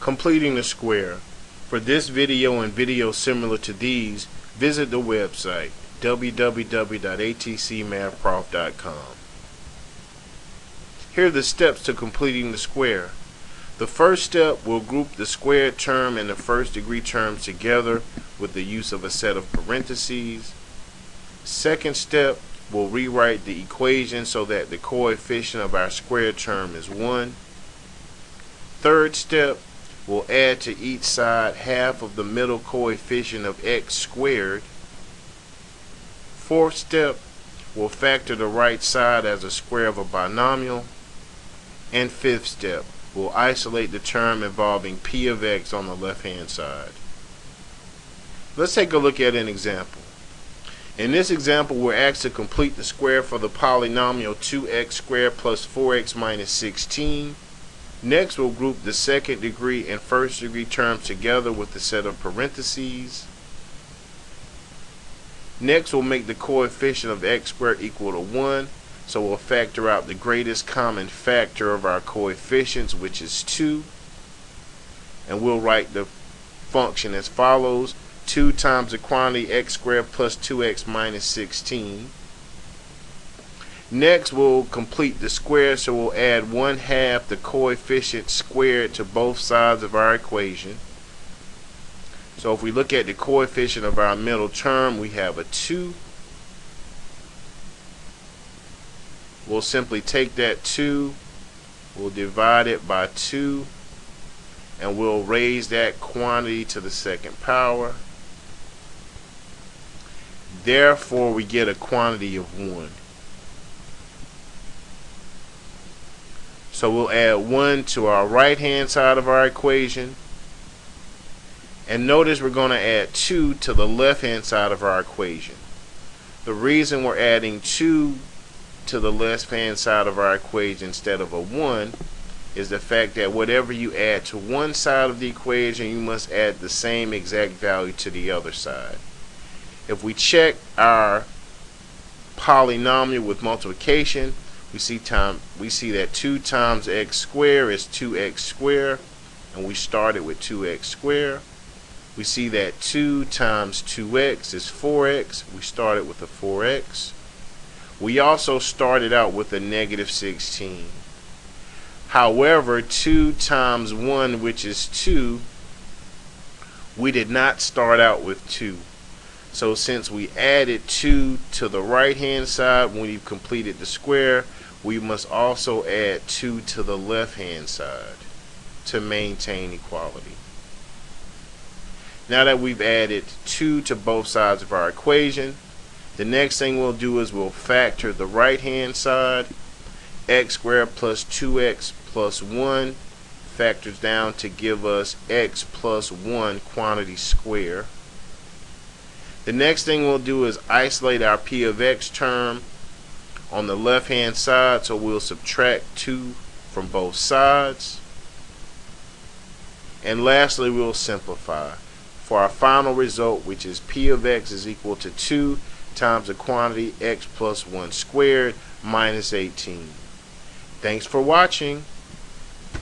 Completing the square. For this video and videos similar to these, visit the website www.atcmathprof.com. Here are the steps to completing the square. The first step will group the squared term and the first degree terms together with the use of a set of parentheses. Second step will rewrite the equation so that the coefficient of our squared term is 1. Third step, we'll add to each side half of the middle coefficient of x squared. Fourth step, we'll factor the right side as a square of a binomial. And fifth step, we'll isolate the term involving p of x on the left hand side. Let's take a look at an example. In this example, we're asked to complete the square for the polynomial 2x squared plus 4x minus 16. Next, we'll group the second degree and first degree terms together with a set of parentheses. Next, we'll make the coefficient of x squared equal to 1. So we'll factor out the greatest common factor of our coefficients, which is 2. And we'll write the function as follows. 2 times the quantity x squared plus 2x minus 16. Next, we'll complete the square, so we'll add 1/2 the coefficient squared to both sides of our equation. So if we look at the coefficient of our middle term, we have a 2. We'll simply take that 2, we'll divide it by 2, and we'll raise that quantity to the second power. Therefore, we get a quantity of 1. So we'll add 1 to our right hand side of our equation. And notice we're going to add 2 to the left hand side of our equation. The reason we're adding 2 to the left hand side of our equation instead of a 1 is the fact that whatever you add to one side of the equation, you must add the same exact value to the other side. If we check our polynomial with multiplication, we see that 2 times x squared is 2x squared, and we started with 2x squared. We see that 2 times 2x is 4x. We started with a 4x. We also started out with a negative 16. However, 2 times 1, which is 2, we did not start out with 2. So since we added 2 to the right hand side when we've completed the square, we must also add 2 to the left hand side to maintain equality. Now that we've added 2 to both sides of our equation, the next thing we'll do is we'll factor the right hand side. X squared plus 2x plus 1 factors down to give us x plus 1 quantity square. The next thing we'll do is isolate our p of x term on the left hand side, so we'll subtract 2 from both sides. And lastly, we'll simplify for our final result, which is p of x is equal to 2 times the quantity x plus 1 squared minus 18. Thanks for watching.